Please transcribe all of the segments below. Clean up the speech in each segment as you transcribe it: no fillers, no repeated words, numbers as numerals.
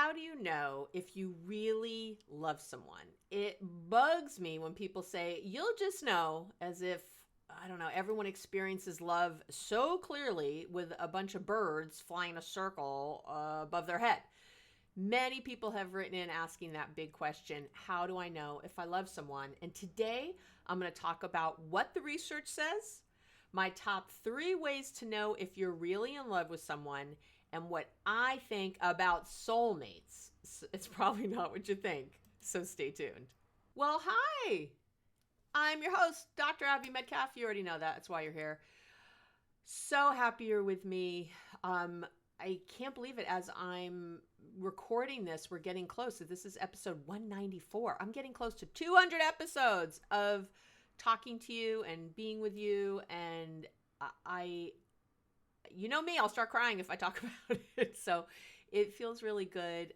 how do you know if you really love someone? It bugs me when people say, you'll just know, as if, I don't know, everyone experiences love so clearly with a bunch of birds flying in a circle above their head. Many people have written in asking that big question, how do I know if I love someone? And today I'm going to talk about what the research says, my top 3 ways to know if you're really in love with someone, and what I think about soulmates. It's probably not what you think, so stay tuned. Well, hi. I'm your host, Dr. Abby Medcalf. You already know that. That's why you're here. So happy you're with me. I can't believe it. As I'm recording this, we're getting close. This is episode 194. I'm getting close to 200 episodes of talking to you and being with you. And you know me, I'll start crying if I talk about it. So it feels really good.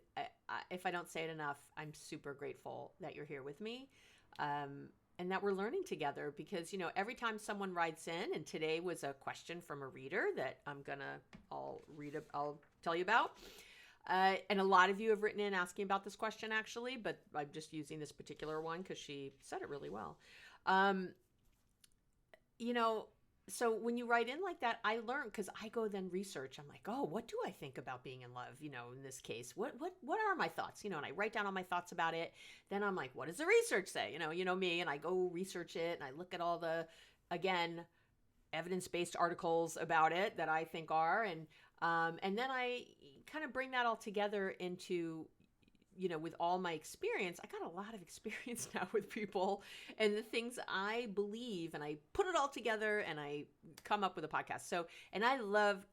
If I don't say it enough, I'm super grateful that you're here with me. And that we're learning together, because, you know, every time someone writes in, and today was a question from a reader that I'll tell you about. And a lot of you have written in asking about this question, actually, but I'm just using this particular one because she said it really well. You know, so when you write in like that, I learn, because I go then research. I'm like, oh, what do I think about being in love? You know, in this case, what are my thoughts? You know, and I write down all my thoughts about it. Then I'm like, what does the research say? You know me, and I go research it, and I look at all the, again, evidence-based articles about it that I think are, and then I kind of bring that all together into, you know, with all my experience. I got a lot of experience now with people and the things I believe, and I put it all together and I come up with a podcast. So, and I love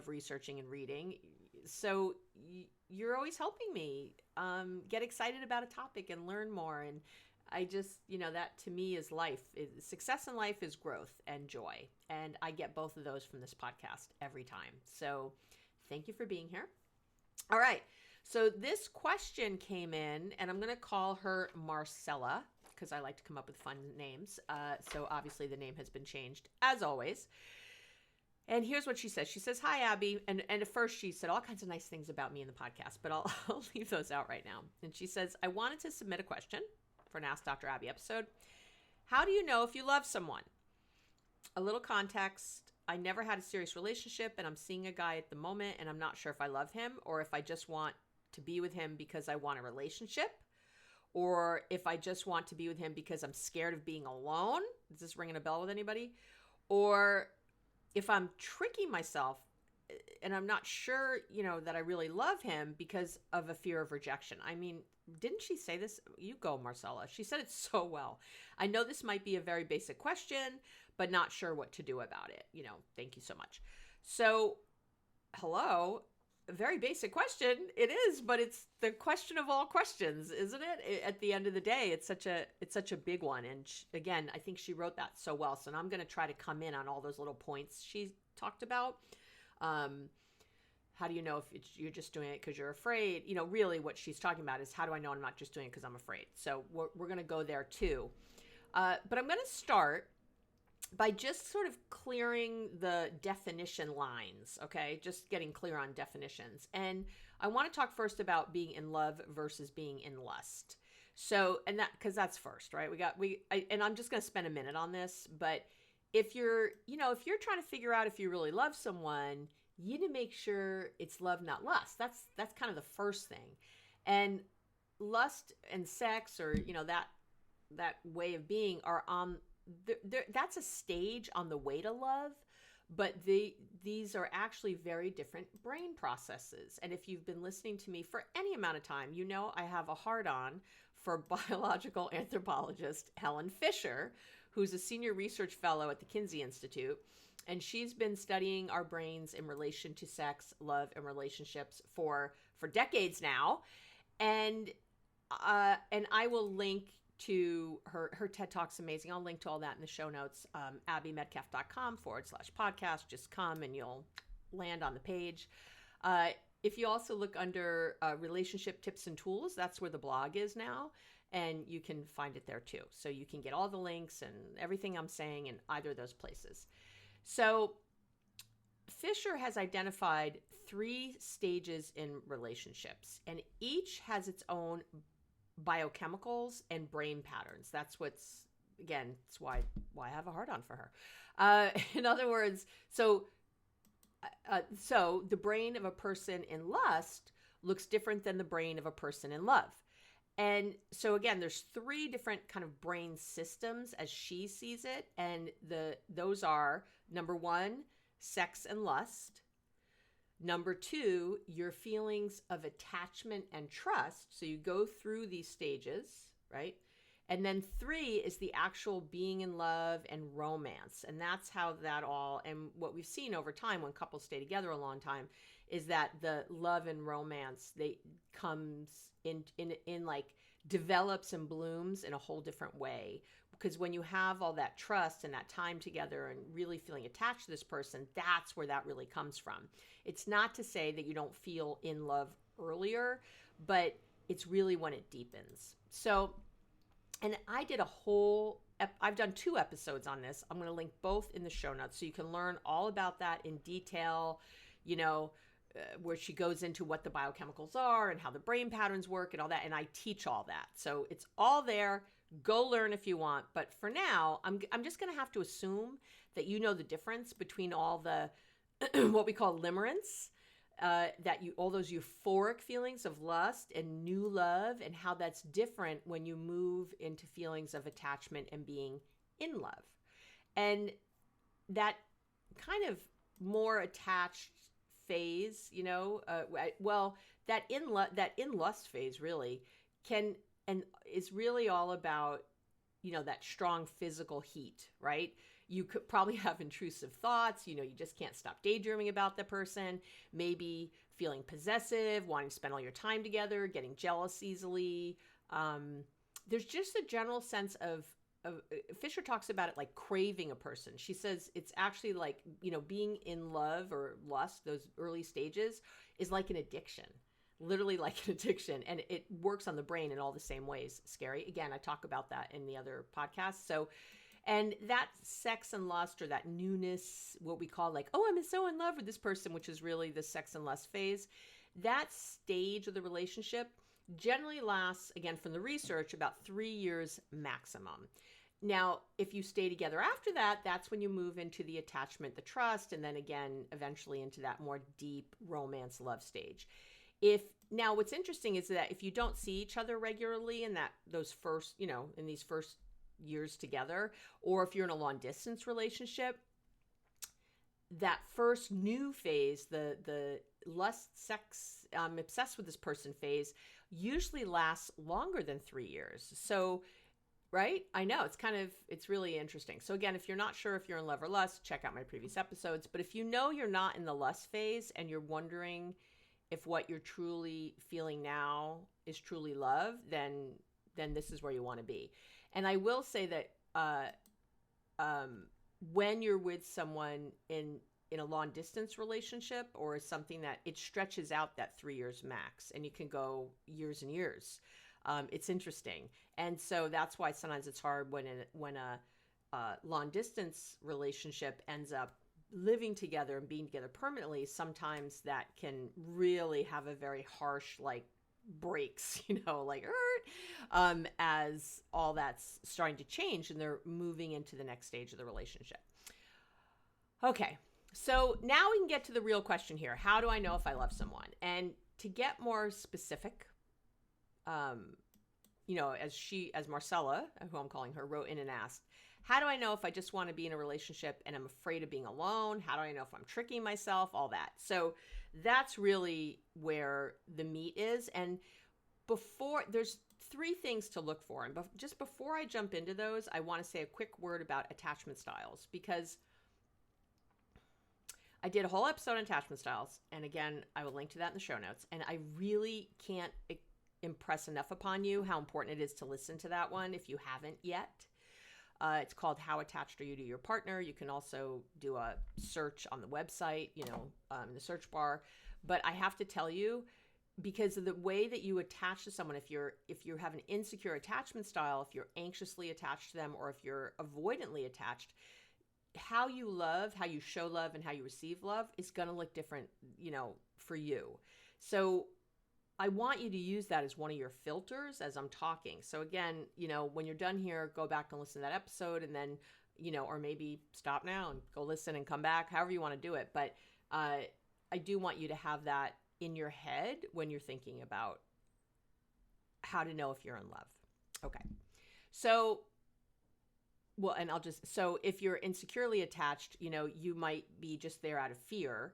researching and reading. So you're always helping me get excited about a topic and learn more. And I just, you know, that to me is life. Success in life is growth and joy. And I get both of those from this podcast every time. So thank you for being here. All right. So this question came in, and I'm going to call her Marcella because I like to come up with fun names. So obviously the name has been changed, as always. And here's what she says. She says, hi, Abby. And at first she said all kinds of nice things about me in the podcast, but I'll leave those out right now. And she says, I wanted to submit a question for an Ask Dr. Abby episode. How do you know if you love someone? A little context. I never had a serious relationship, and I'm seeing a guy at the moment, and I'm not sure if I love him or if I just want to be with him because I want a relationship, or if I just want to be with him because I'm scared of being alone. Is this ringing a bell with anybody? Or if I'm tricking myself and I'm not sure, you know, that I really love him because of a fear of rejection. I mean, didn't she say this? You go, Marcella. She said it so well. I know this might be a very basic question, but not sure what to do about it. You know, thank you so much. So, hello. A very basic question. It is, but it's the question of all questions, isn't it? At the end of the day, it's such a big one. And again, I think she wrote that so well. So now I'm going to try to come in on all those little points she talked about. How do you know if you're just doing it because you're afraid? You know, really what she's talking about is, how do I know I'm not just doing it because I'm afraid? So we're going to go there too. But I'm going to start by just sort of clearing the definition lines, okay? Just getting clear on definitions. And I want to talk first about being in love versus being in lust. So, and that, because that's first, right? And I'm just going to spend a minute on this, but if you're trying to figure out if you really love someone, you need to make sure it's love, not lust. That's kind of the first thing. And lust and sex, or, you know, that way of being, are on that's a stage on the way to love, but these are actually very different brain processes. And if you've been listening to me for any amount of time, you know I have a hard-on for biological anthropologist Helen Fisher, who's a senior research fellow at the Kinsey Institute. And she's been studying our brains in relation to sex, love, and relationships for decades now. And I will link to her TED Talk's amazing. I'll link to all that in the show notes, abbymedcalf.com/podcast. Just come and you'll land on the page. If you also look under relationship tips and tools, that's where the blog is now. And you can find it there too. So you can get all the links and everything I'm saying in either of those places. So Fisher has identified 3 stages in relationships, and each has its own biochemicals and brain patterns. That's what's, again, it's why I have a hard on for her. In other words, so the brain of a person in lust looks different than the brain of a person in love. And so again, there's 3 different kind of brain systems as she sees it, and those are, number 1, sex and lust. Number 2, your feelings of attachment and trust. So you go through these stages, right? And then 3 is the actual being in love and romance. And that's how that all, and what we've seen over time when couples stay together a long time, is that the love and romance, they comes in like, develops and blooms in a whole different way. Because when you have all that trust and that time together and really feeling attached to this person, that's where that really comes from. It's not to say that you don't feel in love earlier, but it's really when it deepens. So, and I did I've done 2 episodes on this. I'm going to link both in the show notes so you can learn all about that in detail, where she goes into what the biochemicals are and how the brain patterns work and all that. And I teach all that. So it's all there. Go learn if you want. But for now, I'm just going to have to assume that you know the difference between all the what we call limerence, all those euphoric feelings of lust and new love, and how that's different when you move into feelings of attachment and being in love. And that kind of more attached phase, that in lust phase really can and is really all about, that strong physical heat, right? You could probably have intrusive thoughts, you just can't stop daydreaming about the person, maybe feeling possessive, wanting to spend all your time together, getting jealous easily. There's just a general sense of Fisher talks about it like craving a person. She says it's actually like, being in love or lust, those early stages, is like an addiction, literally like an addiction. And it works on the brain in all the same ways. Scary. Again, I talk about that in the other podcasts. So, and that sex and lust, or that newness, what we call like, oh, I'm so in love with this person, which is really the sex and lust phase, that stage of the relationship generally lasts, again, from the research, about 3 years maximum. Now, if you stay together after that, that's when you move into the attachment, the trust, and then again, eventually into that more deep romance love stage. Now what's interesting is that if you don't see each other regularly in those first, in these first years together, or if you're in a long distance relationship, that first new phase, the lust, sex, I'm obsessed with this person phase, usually lasts longer than 3 years. So, right? I know it's really interesting. So again, if you're not sure if you're in love or lust, check out my previous episodes. But if you know you're not in the lust phase and you're wondering if what you're truly feeling now is truly love, then this is where you want to be. And I will say that when you're with someone in a long distance relationship or something, that it stretches out that 3 years max, and you can go years and years. It's interesting. And so that's why sometimes it's hard when a long distance relationship ends up living together and being together permanently. Sometimes that can really have a very harsh, like, breaks, as all that's starting to change and they're moving into the next stage of the relationship. Okay. So now we can get to the real question here. How do I know if I love someone? And to get more specific, as Marcella, who I'm calling her, wrote in and asked, how do I know if I just want to be in a relationship and I'm afraid of being alone? How do I know if I'm tricking myself? All that. So that's really where the meat is. And there's 3 things to look for. And just before I jump into those, I want to say a quick word about attachment styles, because I did a whole episode on attachment styles. And again, I will link to that in the show notes. And I really can't impress enough upon you how important it is to listen to that one if you haven't yet. It's called How Attached Are You to Your Partner? You can also do a search on the website, in the search bar. But I have to tell you, because of the way that you attach to someone, if you have an insecure attachment style, if you're anxiously attached to them, or if you're avoidantly attached, how you love, how you show love, and how you receive love is going to look different, for you. So I want you to use that as one of your filters as I'm talking. So again, when you're done here, go back and listen to that episode, and then, or maybe stop now and go listen and come back, however you want to do it. But I do want you to have that in your head when you're thinking about how to know if you're in love. Okay. So, well, and so if you're insecurely attached, you might be just there out of fear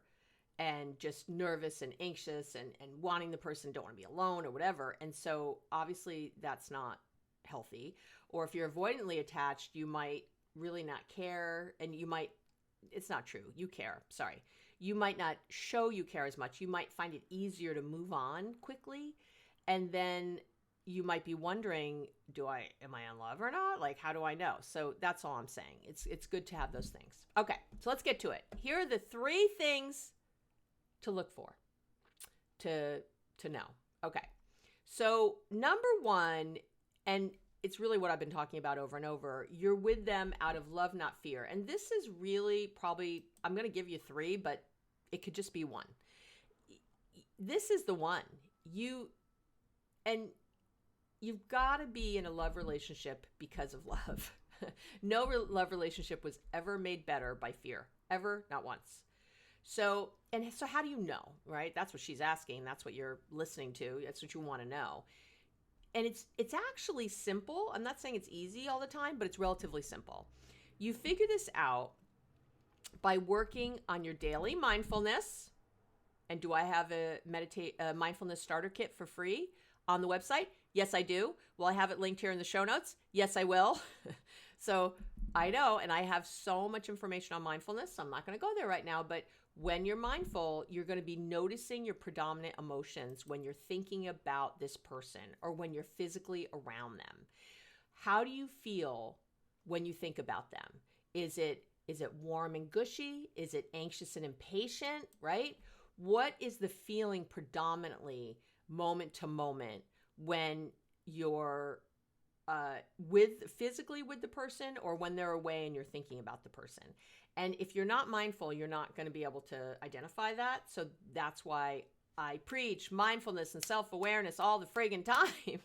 and just nervous and anxious and wanting the person, don't want to be alone or whatever. And so obviously that's not healthy. Or if you're avoidantly attached, you might really not care, and it's not true. You care. Sorry. You might not show you care as much. You might find it easier to move on quickly. And then you might be wondering, am I in love or not? Like, how do I know? So that's all I'm saying. It's good to have those things. Okay. So let's get to it. Here are the 3 things to look for, to know. Okay. So number 1, and it's really what I've been talking about over and over, you're with them out of love, not fear. And this is really probably, I'm going to give you 3, but it could just be 1. This is the one. You've got to be in a love relationship because of love. No love relationship was ever made better by fear. Ever, not once. So how do you know, right? That's what she's asking. That's what you're listening to. That's what you want to know. And it's actually simple. I'm not saying it's easy all the time, but it's relatively simple. You figure this out by working on your daily mindfulness. And do I have a mindfulness starter kit for free on the website? Yes, I do. Will I have it linked here in the show notes? Yes, I will. So I know, and I have so much information on mindfulness. So I'm not going to go there right now, but when you're mindful, you're going to be noticing your predominant emotions when you're thinking about this person or when you're physically around them. How do you feel when you think about them? Is it warm and gushy? Is it anxious and impatient, right? What is the feeling predominantly moment to moment when you're physically with the person, or when they're away and you're thinking about the person? And if you're not mindful, you're not going to be able to identify that. So that's why I preach mindfulness and self-awareness all the friggin' time.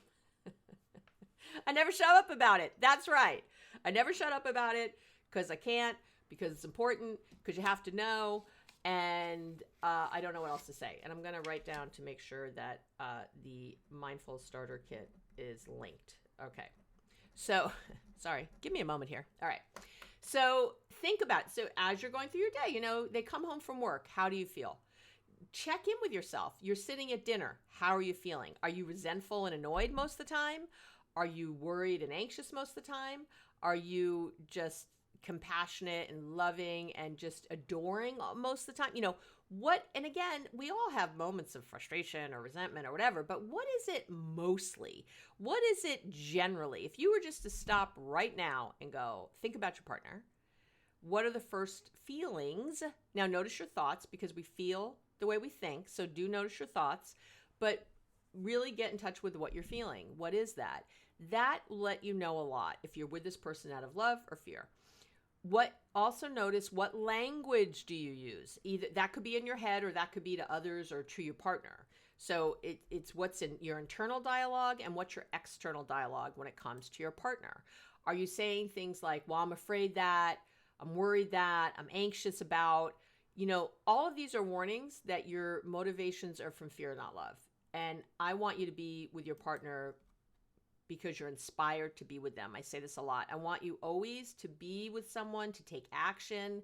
I never shut up about it. That's right. I never shut up about it because I can't, because it's important, because you have to know. And I don't know what else to say. And I'm going to write down to make sure that the Mindful Starter Kit is linked. Okay. So, sorry, give me a moment here. All right. So think about it. So as you're going through your day, they come home from work. How do you feel? Check in with yourself. You're sitting at dinner. How are you feeling? Are you resentful and annoyed most of the time? Are you worried and anxious most of the time? Are you just compassionate and loving and just adoring most of the time? And again, we all have moments of frustration or resentment or whatever, but what is it mostly? What is it generally? If you were just to stop right now and go, think about your partner, what are the first feelings? Now notice your thoughts, because we feel the way we think. So do notice your thoughts, but really get in touch with what you're feeling. What is that? That will let you know a lot if you're with this person out of love or fear. Also notice, what language do you use? Either that could be in your head, or that could be to others or to your partner. So it's what's in your internal dialogue and what's your external dialogue when it comes to your partner. Are you saying things like, well, I'm afraid that, I'm worried that, I'm anxious about, all of these are warnings that your motivations are from fear, not love. And I want you to be with your partner because you're inspired to be with them. I say this a lot. I want you always to be with someone, to take action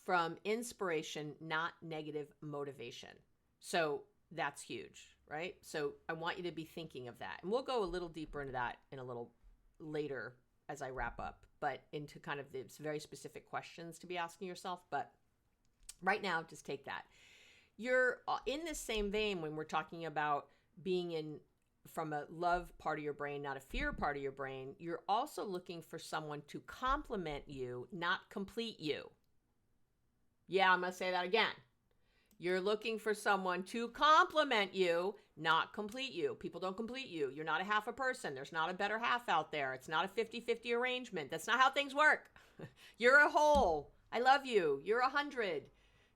from inspiration, not negative motivation. So that's huge, right? So I want you to be thinking of that. And we'll go a little deeper into that in a little later as I wrap up, but into kind of the very specific questions to be asking yourself. But right now, just take that. You're in the same vein when we're talking about being in from a love part of your brain, not a fear part of your brain. You're also looking for someone to complement you, not complete you. Yeah, I'm going to say that again. You're looking for someone to complement you, not complete you. People don't complete you. You're not a half a person. There's not a better half out there. It's not a 50-50 arrangement. That's not how things work. You're a whole. I love you. You're 100.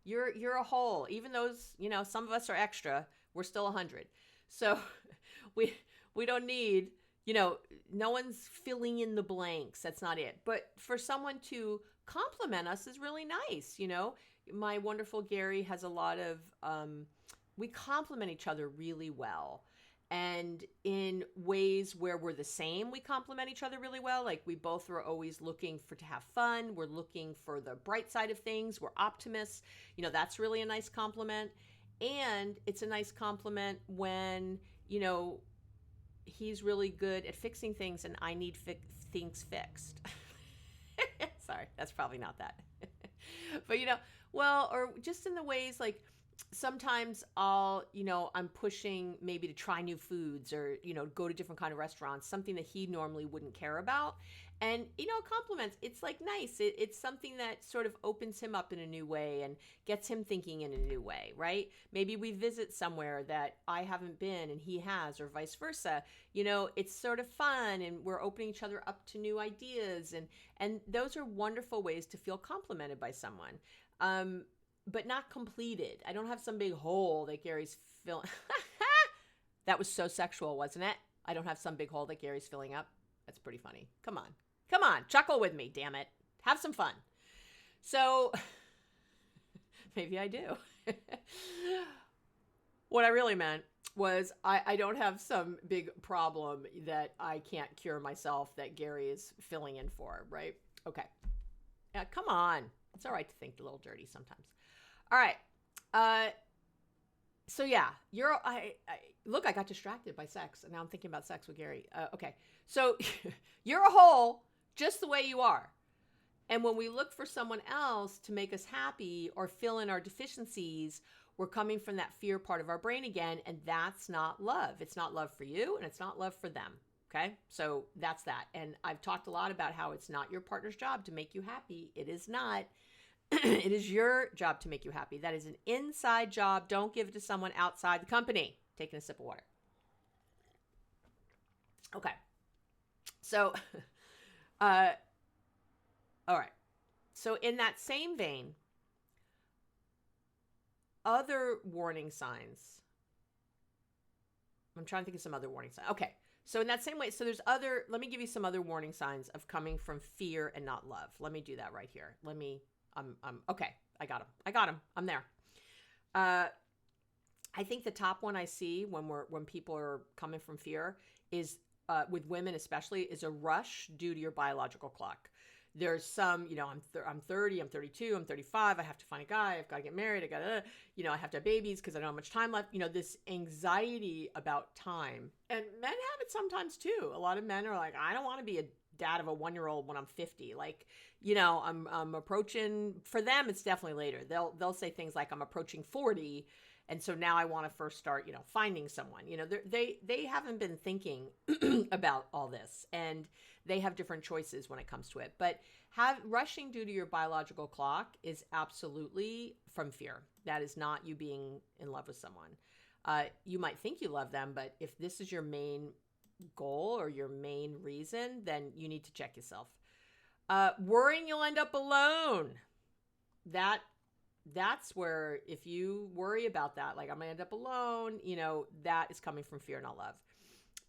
You're a whole. Even those, some of us are extra. We're still 100. So we don't need, no one's filling in the blanks. That's not it. But for someone to compliment us is really nice. My wonderful Gary has a lot of, we complement each other really well. And in ways where we're the same, we complement each other really well. Like we both are always looking to have fun. We're looking for the bright side of things. We're optimists. That's really a nice compliment. And it's a nice compliment when, he's really good at fixing things and I need things fixed. Sorry, that's probably not that. But, or just in the ways like, sometimes I'm pushing maybe to try new foods or, go to different kind of restaurants, something that he normally wouldn't care about. And, compliments, it's like nice. It's something that sort of opens him up in a new way and gets him thinking in a new way, right? Maybe we visit somewhere that I haven't been and he has, or vice versa. It's sort of fun and we're opening each other up to new ideas. And those are wonderful ways to feel complimented by someone. But not completed. I don't have some big hole that Gary's filling. That was so sexual, wasn't it? I don't have some big hole that Gary's filling up. That's pretty funny. Come on. Chuckle with me, damn it. Have some fun. So maybe I do. What I really meant was I don't have some big problem that I can't cure myself that Gary is filling in for, right? Okay. Yeah, come on. It's all right to think a little dirty sometimes. All right. So yeah, look, I got distracted by sex and now I'm thinking about sex with Gary. Okay. So you're a whole just the way you are. And when we look for someone else to make us happy or fill in our deficiencies, we're coming from that fear part of our brain again. And that's not love. It's not love for you and it's not love for them. Okay. So that's that. And I've talked a lot about how it's not your partner's job to make you happy. It is not. It is your job to make you happy. That is an inside job. Don't give it to someone outside the company. Taking a sip of water. Okay. So, all right. So in that same vein, other warning signs. I'm trying to think of some other warning signs. Okay. So in that same way, let me give you some other warning signs of coming from fear and not love. Let me do that right here. Okay. I got him. I'm there. I think the top one I see when people are coming from fear is, with women especially, is a rush due to your biological clock. There's some, I'm 30, I'm 32, I'm 35. I have to find a guy. I've got to get married. I have to have babies because I don't have much time left. This anxiety about time. And men have it sometimes too. A lot of men are like, I don't want to be a dad of a 1-year-old when I'm 50. Like, I'm approaching, for them, it's definitely later. They'll say things like I'm approaching 40. And so now I want to first start, finding someone, they haven't been thinking about all this and they have different choices when it comes to it. But rushing due to your biological clock is absolutely from fear. That is not you being in love with someone. You might think you love them, but if this is your main goal or your main reason, then you need to check yourself. Worrying you'll end up alone. That's where, if you worry about that, like I'm gonna end up alone, that is coming from fear, not love.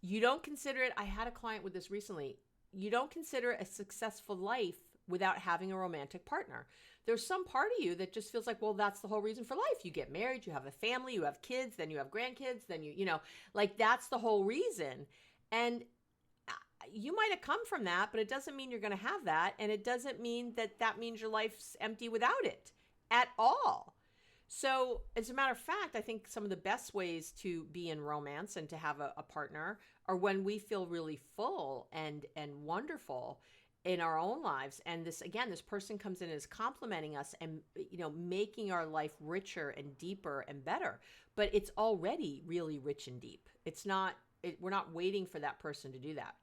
You don't consider it. I had a client with this recently. You don't consider a successful life without having a romantic partner. There's some part of you that just feels like, well, that's the whole reason for life. You get married, you have a family, you have kids, then you have grandkids, then like that's the whole reason. And you might have come from that, but it doesn't mean you're going to have that. And it doesn't mean that means your life's empty without it at all. So as a matter of fact, I think some of the best ways to be in romance and to have a partner are when we feel really full and wonderful in our own lives. And this person comes in and is complimenting us and, making our life richer and deeper and better. But it's already really rich and deep. We're not waiting for that person to do that.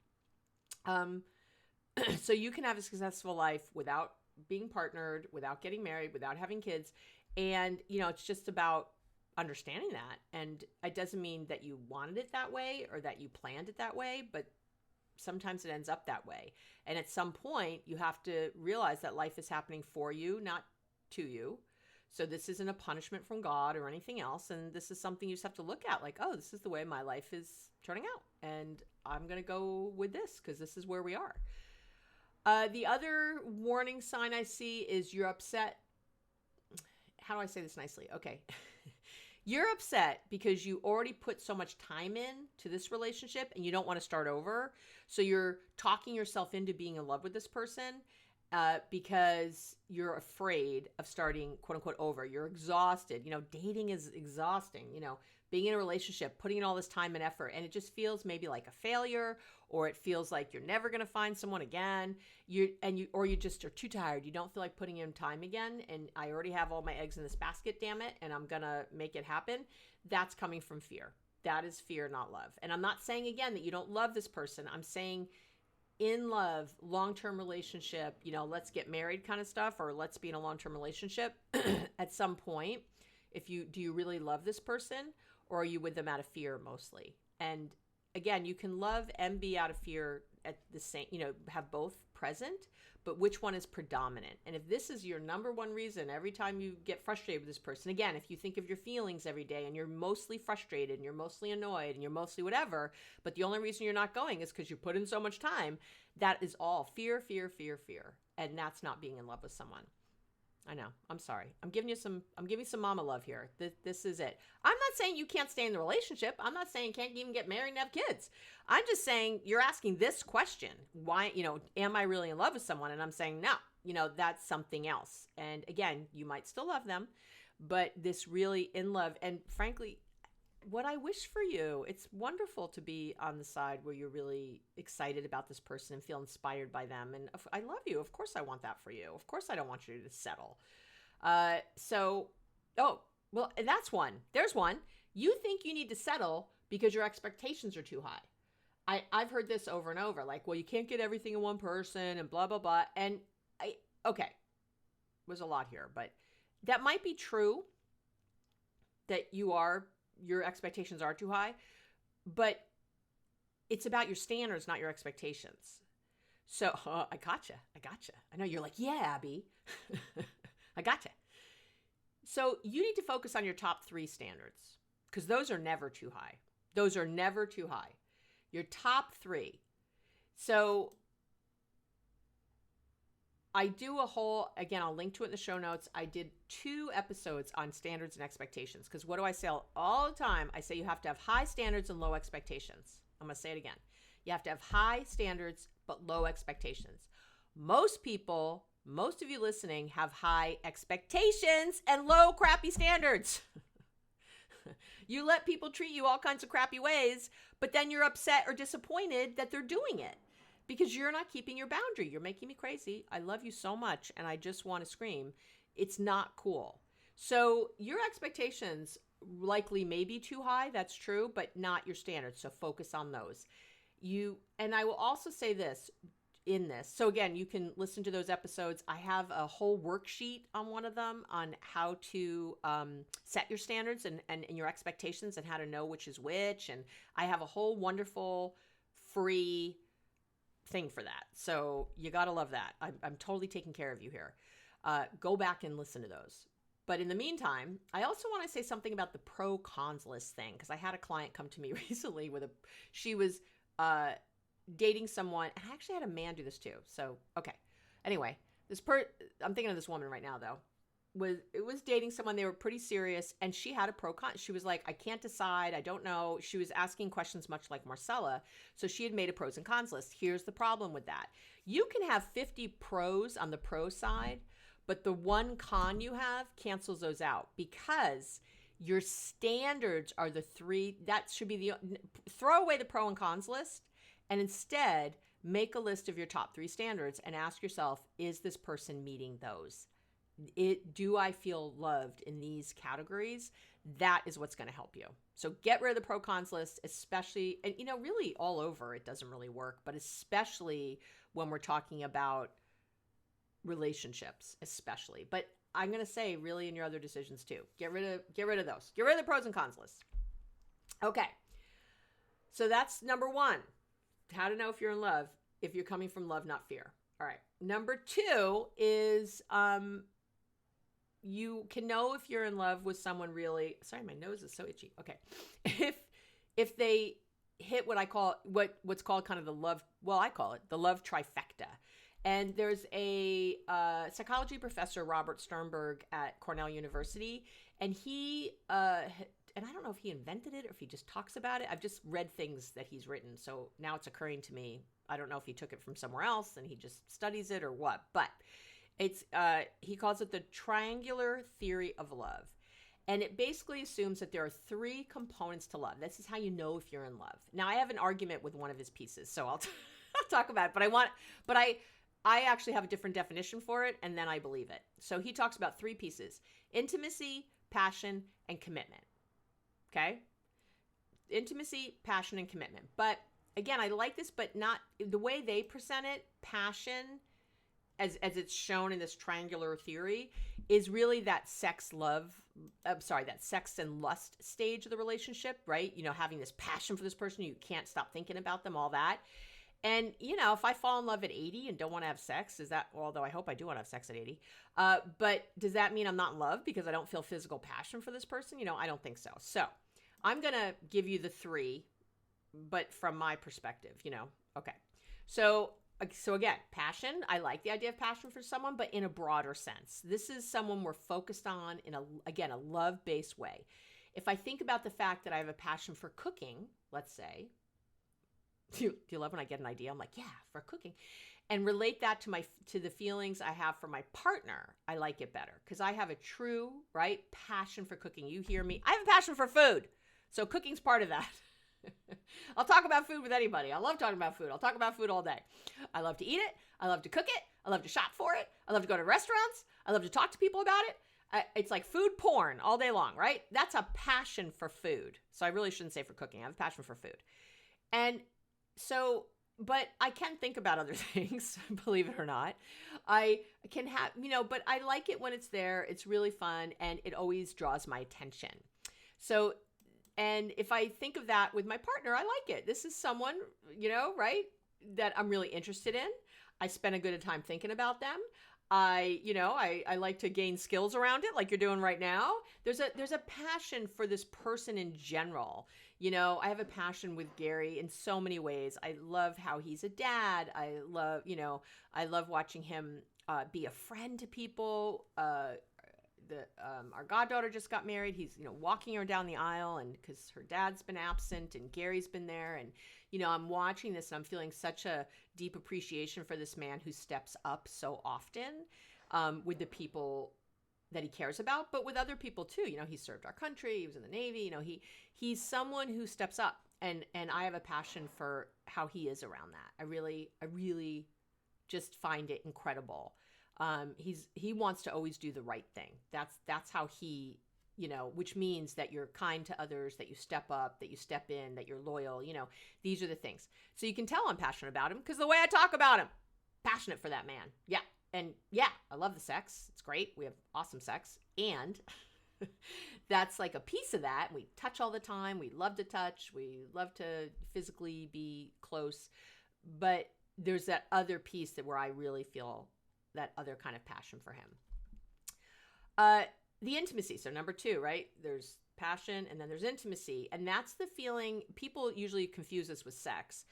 So you can have a successful life without being partnered, without getting married, without having kids. And, it's just about understanding that. And it doesn't mean that you wanted it that way or that you planned it that way, but sometimes it ends up that way. And at some point, you have to realize that life is happening for you, not to you. So this isn't a punishment from God or anything else. And this is something you just have to look at like, oh, this is the way my life is turning out. And I'm going to go with this because this is where we are. The other warning sign I see is you're upset. How do I say this nicely? Okay. You're upset because you already put so much time in to this relationship and you don't want to start over. So you're talking yourself into being in love with this person because you're afraid of starting, quote unquote, over. You're exhausted. Dating is exhausting. Being in a relationship, putting in all this time and effort, and it just feels maybe like a failure, or it feels like you're never going to find someone again. You just are too tired. You don't feel like putting in time again. And I already have all my eggs in this basket, damn it, and I'm going to make it happen. That's coming from fear. That is fear, not love. And I'm not saying again that you don't love this person. I'm saying in love, long-term relationship, let's get married kind of stuff, or let's be in a long-term relationship at some point. Do you really love this person, or are you with them out of fear mostly? And again, you can love and be out of fear at the same, have both present, but which one is predominant? And if this is your number one reason every time you get frustrated with this person, again, if you think of your feelings every day and you're mostly frustrated and you're mostly annoyed and you're mostly whatever, but the only reason you're not going is because you put in so much time, that is all fear, fear, fear, fear. And that's not being in love with someone. I know. I'm sorry. I'm giving you some mama love here. This is it. I'm not saying you can't stay in the relationship. I'm not saying you can't even get married and have kids. I'm just saying you're asking this question. Why, am I really in love with someone? And I'm saying, no, that's something else. And again, you might still love them, but this really in love. And frankly, what I wish for you, it's wonderful to be on the side where you're really excited about this person and feel inspired by them. And I love you. Of course I want that for you. Of course I don't want you to settle. And that's one. There's one. You think you need to settle because your expectations are too high. I've heard this over and over. Like, well, you can't get everything in one person and blah, blah, blah. And okay, there's a lot here, but that might be true that your expectations are too high, but it's about your standards, not your expectations. So I gotcha. I know you're like, yeah, Abby, I gotcha. So you need to focus on your top 3 standards because those are never too high. Your top 3. So I do again, I'll link to it in the show notes. I did 2 episodes on standards and expectations because what do I say all the time? I say you have to have high standards and low expectations. I'm going to say it again. You have to have high standards but low expectations. Most of you listening have high expectations and low crappy standards. You let people treat you all kinds of crappy ways, but then you're upset or disappointed that they're doing it. Because you're not keeping your boundary. You're making me crazy. I love you so much, and I just want to scream. It's not cool. So your expectations likely may be too high. That's true, but not your standards. So focus on those. And I will also say this in this. So again, you can listen to those episodes. I have a whole worksheet on one of them on how to set your standards and your expectations and how to know which is which. And I have a whole wonderful free thing for that. So you got to love that. I'm totally taking care of you here. Go back and listen to those. But in the meantime, I also want to say something about the pro-cons list thing because I had a client come to me recently she was dating someone, and I actually had a man do this too. So, okay. Anyway, I'm thinking of this woman right now though. Was dating someone, they were pretty serious, and she had a pro-con. She was like, I can't decide, I don't know. She was asking questions much like Marcella, so she had made a pros and cons list. Here's the problem with that. You can have 50 pros on the pro side, but the one con you have cancels those out because your standards are the 3. That should be throw away the pro and cons list and instead make a list of your top 3 standards and ask yourself, is this person meeting those? Do I feel loved in these categories? That is what's going to help you. So get rid of the pro cons list, especially, and really all over, it doesn't really work, but especially when we're talking about relationships, especially. But I'm going to say really in your other decisions too. Get rid of those. Get rid of the pros and cons list. Okay. So that's number 1. How to know if you're in love, if you're coming from love, not fear. All right. Number 2 is you can know if you're in love with someone really. Sorry, my nose is so itchy. Okay. If they hit what I call what's called kind of the love, well, I call it the love trifecta. And there's a psychology professor, Robert Sternberg at Cornell University, and he and I don't know if he invented it or if he just talks about it. I've just read things that he's written, so now it's occurring to me. I don't know if he took it from somewhere else and he just studies it or what, but it's he calls it the triangular theory of love. And it basically assumes that there are 3 components to love. This is how you know if you're in love. Now, I have an argument with one of his pieces, so I'll talk about it, but I actually have a different definition for it, and then I believe it. So he talks about 3 pieces: intimacy, passion, and commitment. Okay? Intimacy, passion, and commitment. But again, I like this, but not the way they present it. Passion, as it's shown in this triangular theory, is really that sex and lust stage of the relationship, right? Having this passion for this person, you can't stop thinking about them, all that. And, if I fall in love at 80 and don't want to have sex, although I hope I do want to have sex at 80, but does that mean I'm not in love because I don't feel physical passion for this person? I don't think so. So I'm going to give you the 3, but from my perspective, okay. So again, passion, I like the idea of passion for someone, but in a broader sense. This is someone we're focused on in a love-based way. If I think about the fact that I have a passion for cooking, let's say, do you love when I get an idea? I'm like, yeah, for cooking, and relate that to the feelings I have for my partner. I like it better because I have a true, right, passion for cooking. You hear me? I have a passion for food. So cooking's part of that. I'll talk about food with anybody. I love talking about food. I'll talk about food all day. I love to eat it. I love to cook it. I love to shop for it. I love to go to restaurants. I love to talk to people about it. It's like food porn all day long, right? That's a passion for food. So I really shouldn't say for cooking. I have a passion for food. And so, but I can think about other things, believe it or not. I can have, but I like it when it's there. It's really fun and it always draws my attention. So, and if I think of that with my partner, I like it. This is someone, right, that I'm really interested in. I spend a good time thinking about them. I like to gain skills around it like you're doing right now. There's a passion for this person in general. I have a passion with Gary in so many ways. I love how he's a dad. I love watching him be a friend to people. Our goddaughter just got married. He's, walking her down the aisle, and because her dad's been absent and Gary's been there, and, I'm watching this and I'm feeling such a deep appreciation for this man who steps up so often with the people that he cares about, but with other people too. He served our country. He was in the Navy. He's someone who steps up, and I have a passion for how he is around that. I really just find it incredible. He wants to always do the right thing. That's how he, which means that you're kind to others, that you step up, that you step in, that you're loyal. These are the things. So you can tell I'm passionate about him because the way I talk about him, passionate for that man. Yeah. And yeah, I love the sex. It's great. We have awesome sex. And that's like a piece of that. We touch all the time. We love to touch. We love to physically be close. But there's that other piece where I really feel that other kind of passion for him. The intimacy. So number 2, right? There's passion and then there's intimacy. And that's the feeling people usually confuse this with sex.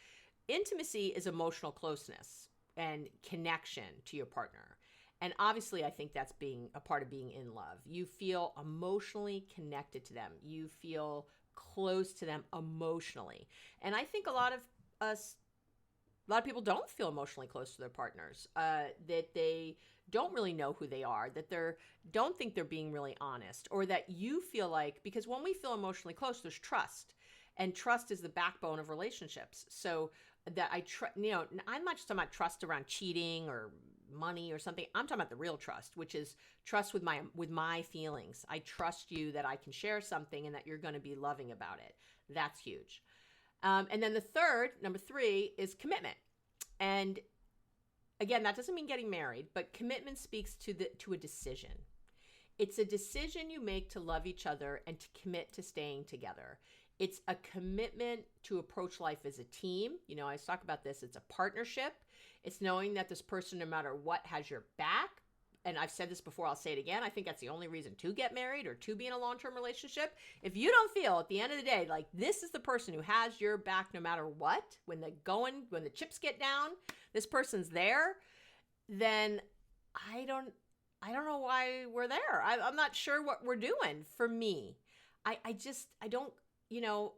Intimacy is emotional closeness and connection to your partner. And obviously, I think that's being a part of being in love. You feel emotionally connected to them. You feel close to them emotionally. And I think a lot of people don't feel emotionally close to their partners, that they don't really know who they are, that don't think they're being really honest, or that you feel like, because when we feel emotionally close, there's trust, and trust is the backbone of relationships. So that I'm not just talking about trust around cheating or money or something. I'm talking about the real trust, which is trust with my feelings. I trust you that I can share something and that you're going to be loving about it. That's huge. And then number 3 is commitment. And again, that doesn't mean getting married, but commitment speaks to a decision. It's a decision you make to love each other and to commit to staying together. It's a commitment to approach life as a team. You know, I talk about this. It's a partnership. It's knowing that this person, no matter what, has your back. And I've said this before, I'll say it again. I think that's the only reason to get married or to be in a long-term relationship. If you don't feel at the end of the day like this is the person who has your back no matter what, when the chips get down, this person's there, then I don't know why we're there. I'm not sure what we're doing for me. I don't, you know,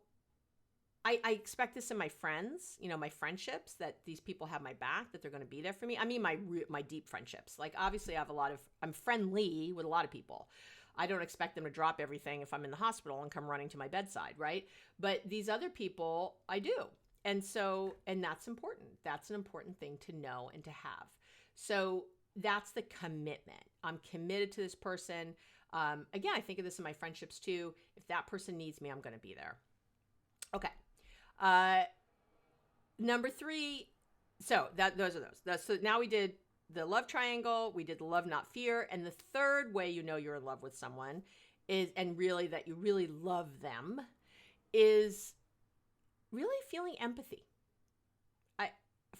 I expect this in my friends, you know, my friendships, that these people have my back, that they're going to be there for me. I mean, my deep friendships. Like, obviously, I'm friendly with a lot of people. I don't expect them to drop everything if I'm in the hospital and come running to my bedside, right? But these other people, I do. And that's important. That's an important thing to know and to have. So that's the commitment. I'm committed to this person. Again, I think of this in my friendships too. If that person needs me, I'm going to be there. Okay. Number 3. So those are those. So now we did the love triangle. We did the love, not fear. And the third way you know you're in love with someone is, and really that you really love them, is really feeling empathy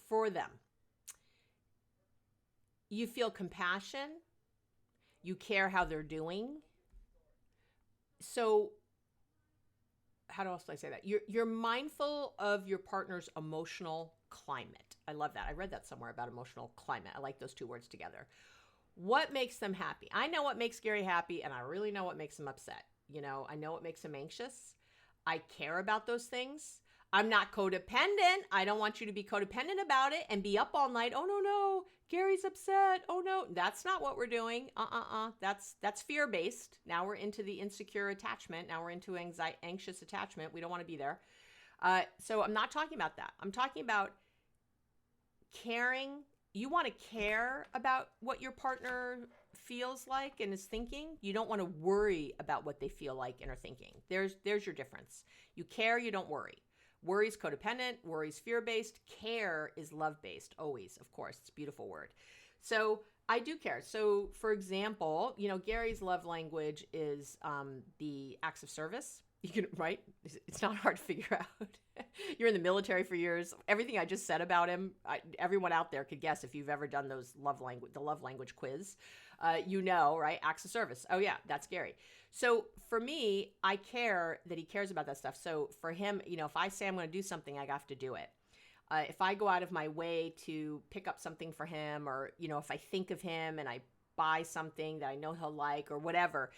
for them. You feel compassion. You care how they're doing. So how else do I say that? You're mindful of your partner's emotional climate. I love that. I read that somewhere about emotional climate. I like those two words together. What makes them happy? I know what makes Gary happy, and I really know what makes him upset. You know, I know what makes him anxious. I care about those things. I'm not codependent. I don't want you to be codependent about it and be up all night. Oh, no, Gary's upset. Oh, no, that's not what we're doing. That's fear-based. Now we're into the insecure attachment. Now we're into anxious attachment. We don't want to be there. So I'm not talking about that. I'm talking about caring. You want to care about what your partner feels like and is thinking. You don't want to worry about what they feel like and are thinking. There's your difference. You care, you don't worry. Worry is codependent. Worry is fear-based. Care is love-based. Always, of course. It's a beautiful word. So I do care. So, for example, you know, Gary's love language is the acts of service. You can, right? It's not hard to figure out. You're in the military for years. Everything I just said about him, everyone out there could guess if you've ever done the love language quiz. You know, right? Acts of service. Oh yeah, that's Gary. So for me, I care that he cares about that stuff. So for him, you know, if I say I'm going to do something, I have to do it. If I go out of my way to pick up something for him, or, you know, if I think of him and I buy something that I know he'll like or whatever,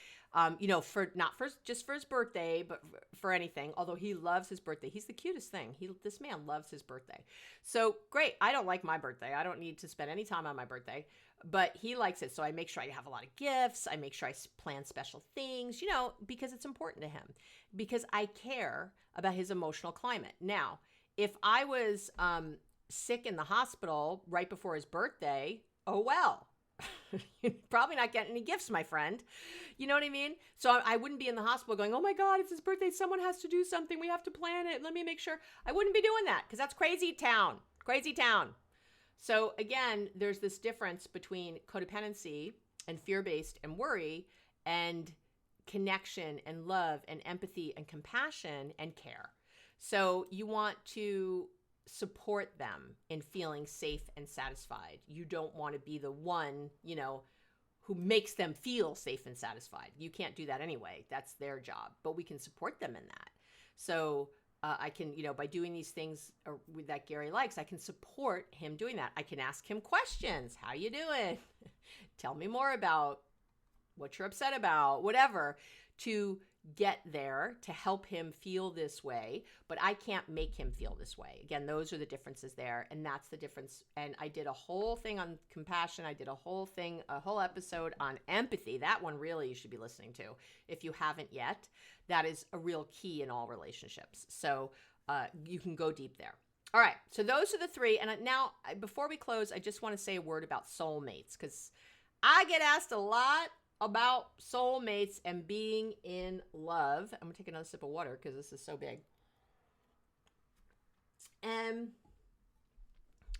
you know, not just for his birthday, but for anything, although he loves his birthday. He's the cutest thing. This man loves his birthday. So great. I don't like my birthday. I don't need to spend any time on my birthday, but he likes it. So I make sure I have a lot of gifts. I make sure I plan special things, you know, because it's important to him, because I care about his emotional climate. Now, if I was sick in the hospital right before his birthday, oh well. You're probably not getting any gifts, my friend. You know what I mean? So I wouldn't be in the hospital going, oh my God, it's his birthday. Someone has to do something. We have to plan it. Let me make sure. I wouldn't be doing that, because that's crazy town. Crazy town. So again, there's this difference between codependency and fear-based and worry, and connection and love and empathy and compassion and care. So you want to support them in feeling safe and satisfied. You don't want to be the one, you know, who makes them feel safe and satisfied. You can't do that anyway. That's their job. But we can support them in that. So I can, you know, by doing these things that Gary likes, I can support him doing that. I can ask him questions. How you doing? Tell me more about what you're upset about, whatever, to get there, to help him feel this way. But I can't make him feel this way. Again, those are the differences there. And that's the difference. And I did a whole thing on compassion. I did a whole episode on empathy. That one really you should be listening to if you haven't yet. That is a real key in all relationships. So you can go deep there. All right. So those are the 3. And now, before we close, I just want to say a word about soulmates, because I get asked a lot about soulmates and being in love. I'm going to take another sip of water because this is so big. And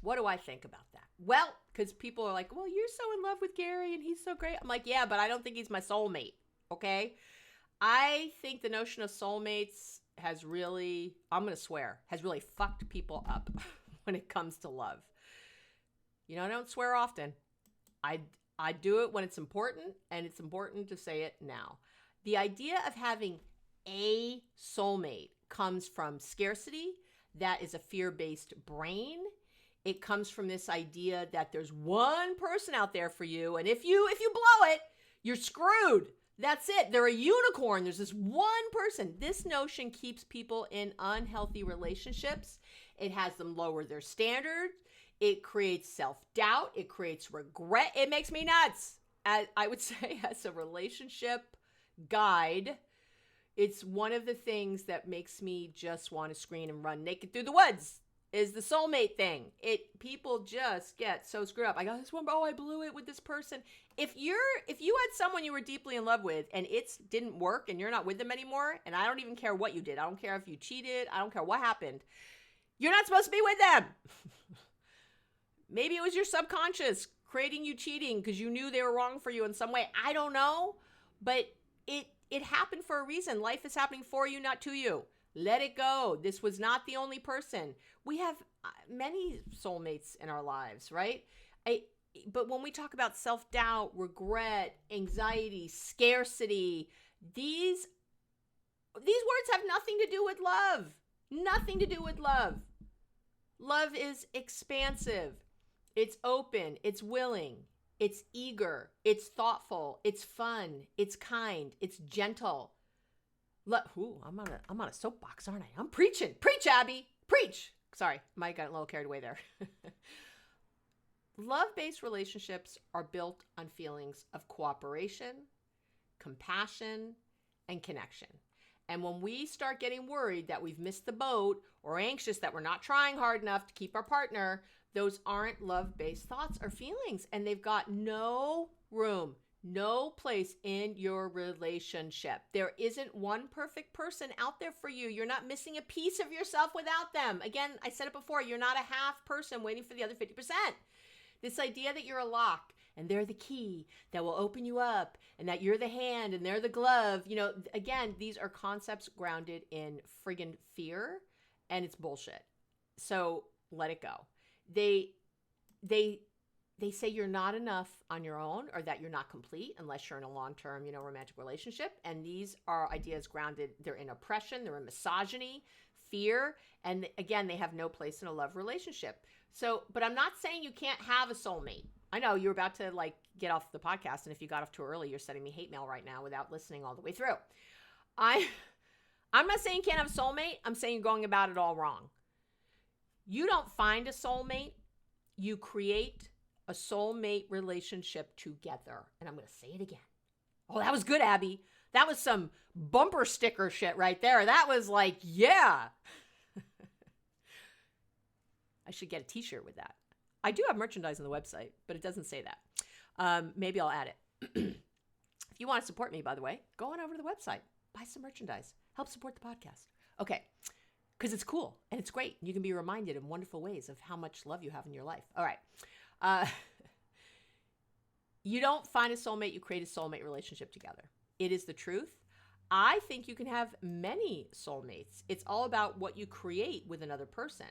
What do I think about that? Well, because people are like, well, you're so in love with Gary and he's so great. I'm like, yeah, but I don't think he's my soulmate. Okay. I think the notion of soulmates has really, I'm going to swear, has really fucked people up when it comes to love. You know, I don't swear often. I do it when it's important, and it's important to say it now. The idea of having a soulmate comes from scarcity. That is a fear-based brain. It comes from this idea that there's one person out there for you, and if you blow it, you're screwed. That's it. They're a unicorn. There's this one person. This notion keeps people in unhealthy relationships. It has them lower their standards. It creates self-doubt. It creates regret. It makes me nuts. As I would say, as a relationship guide, it's one of the things that makes me just want to scream and run naked through the woods is the soulmate thing. People just get so screwed up. I got this one, I blew it with this person. If you had someone you were deeply in love with and it didn't work and you're not with them anymore, and I don't even care what you did. I don't care if you cheated. I don't care what happened. You're not supposed to be with them. Maybe it was your subconscious creating you cheating because you knew they were wrong for you in some way. I don't know, but it happened for a reason. Life is happening for you, not to you. Let it go. This was not the only person. We have many soulmates in our lives, right? But when we talk about self-doubt, regret, anxiety, scarcity, these words have nothing to do with love. Nothing to do with love. Love is expansive. It's open. It's willing. It's eager. It's thoughtful. It's fun. It's kind. It's gentle. I'm on a soapbox, aren't I? I'm preaching. Preach, Abby. Preach. Sorry, might have gotten a little carried away there. Love-based relationships are built on feelings of cooperation, compassion, and connection. And when we start getting worried that we've missed the boat or anxious that we're not trying hard enough to keep our partner, those aren't love-based thoughts or feelings, and they've got no room, no place in your relationship. There isn't one perfect person out there for you. You're not missing a piece of yourself without them. Again, I said it before, you're not a half person waiting for the other 50%. This idea that you're a lock and they're the key that will open you up and that you're the hand and they're the glove. You know, again, these are concepts grounded in friggin' fear, and it's bullshit. So let it go. They say you're not enough on your own or that you're not complete unless you're in a long-term, romantic relationship. And these are ideas grounded. They're in oppression. They're in misogyny, fear. And again, they have no place in a love relationship. So, but I'm not saying you can't have a soulmate. I know you're about to get off the podcast. And if you got off too early, you're sending me hate mail right now without listening all the way through. I'm not saying you can't have a soulmate. I'm saying you're going about it all wrong. You don't find a soulmate. You create a soulmate relationship together. And I'm going to say it again. Oh, that was good, Abby. That was some bumper sticker shit right there. That was yeah. I should get a t-shirt with that. I do have merchandise on the website, but it doesn't say that. Maybe I'll add it. If you want to support me, by the way, go on over to the website. Buy some merchandise. Help support the podcast. Okay. Because it's cool and it's great. You can be reminded in wonderful ways of how much love you have in your life. All right. You don't find a soulmate. You create a soulmate relationship together. It is the truth. I think you can have many soulmates. It's all about what you create with another person.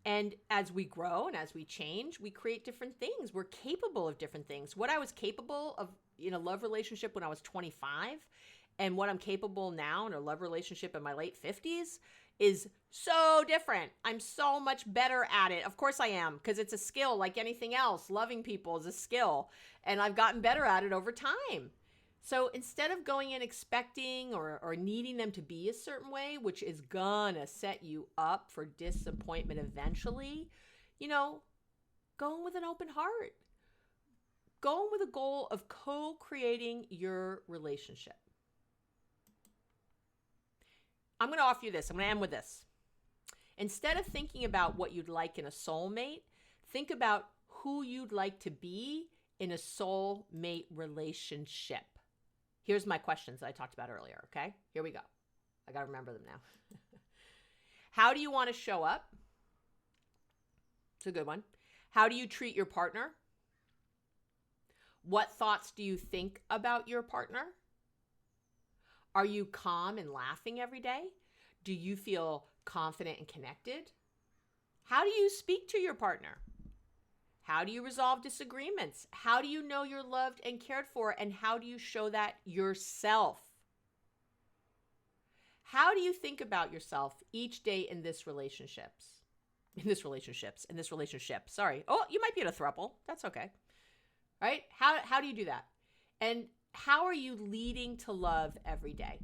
And as we grow and as we change, we create different things. We're capable of different things. What I was capable of in a love relationship when I was 25 and what I'm capable now in a love relationship in my late 50s is so different. I'm so much better at it. Of course I am, because it's a skill like anything else. Loving people is a skill, and I've gotten better at it over time. So instead of going in expecting or needing them to be a certain way, which is gonna set you up for disappointment eventually, go in with an open heart. Go in with a goal of co-creating your relationship. I'm going to offer you this. I'm going to end with this. Instead of thinking about what you'd like in a soulmate, think about who you'd like to be in a soulmate relationship. Here's my questions that I talked about earlier, okay? Here we go. I got to remember them now. How do you want to show up? It's a good one. How do you treat your partner? What thoughts do you think about your partner? Are you calm and laughing every day? Do you feel confident and connected? How do you speak to your partner? How do you resolve disagreements? How do you know you're loved and cared for? And how do you show that yourself? How do you think about yourself each day in this relationship? Sorry. Oh, you might be in a throuple. That's okay. Right? How do you do that? And how are you leading to love every day?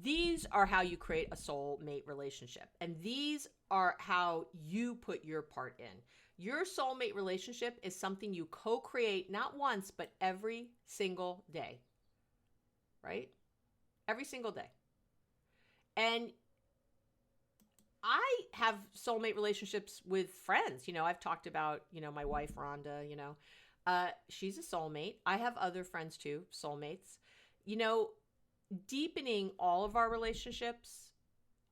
These are how you create a soulmate relationship. And these are how you put your part in. Your soulmate relationship is something you co-create not once, but every single day. Right? Every single day. And I have soulmate relationships with friends. I've talked about, my wife, Rhonda, she's a soulmate. I have other friends too, soulmates. Deepening all of our relationships,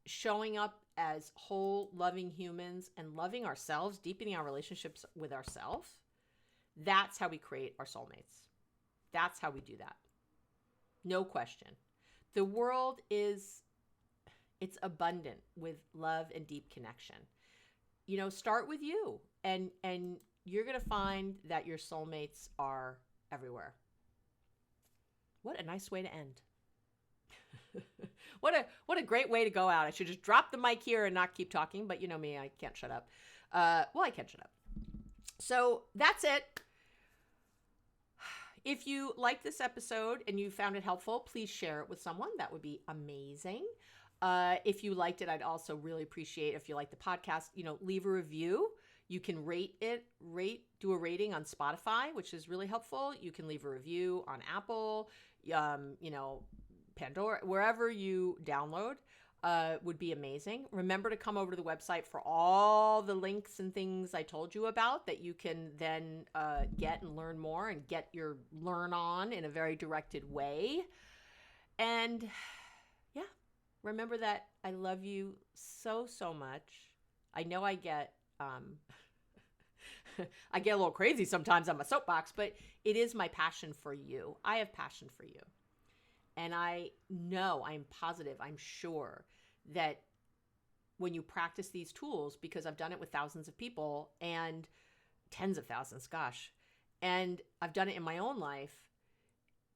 showing up as whole, loving humans and loving ourselves, deepening our relationships with ourselves. That's how we create our soulmates. That's how we do that. No question. The world it's abundant with love and deep connection. Start with you and you're going to find that your soulmates are everywhere. What a nice way to end. What a great way to go out. I should just drop the mic here and not keep talking, but you know me, I can't shut up. I can't shut up. So that's it. If you like this episode and you found it helpful, please share it with someone. That would be amazing. If you liked it, I'd also really appreciate if you like the podcast, leave a review. You can do a rating on Spotify, which is really helpful. You can leave a review on Apple, Pandora, wherever you download, would be amazing. Remember to come over to the website for all the links and things I told you about that you can then get and learn more and get your learn on in a very directed way. And yeah, remember that I love you so, so much. I know I get I get a little crazy sometimes on my soapbox, but it is my passion for you. I have passion for you. And I know, I'm positive, I'm sure that when you practice these tools, because I've done it with thousands of people and tens of thousands, gosh, and I've done it in my own life,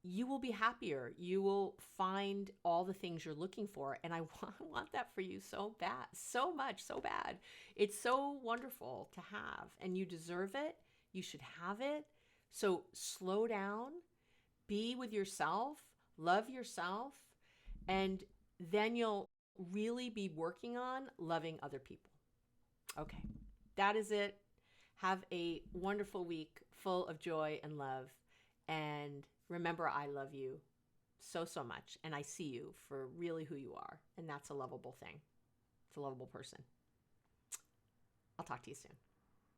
you will be happier. You will find all the things you're looking for. And I want that for you so bad, so much, so bad. It's so wonderful to have, and you deserve it. You should have it. So slow down, be with yourself, love yourself, and then you'll really be working on loving other people. Okay, that is it. Have a wonderful week full of joy and love. And remember, I love you so, so much. And I see you for really who you are. And that's a lovable thing. It's a lovable person. I'll talk to you soon.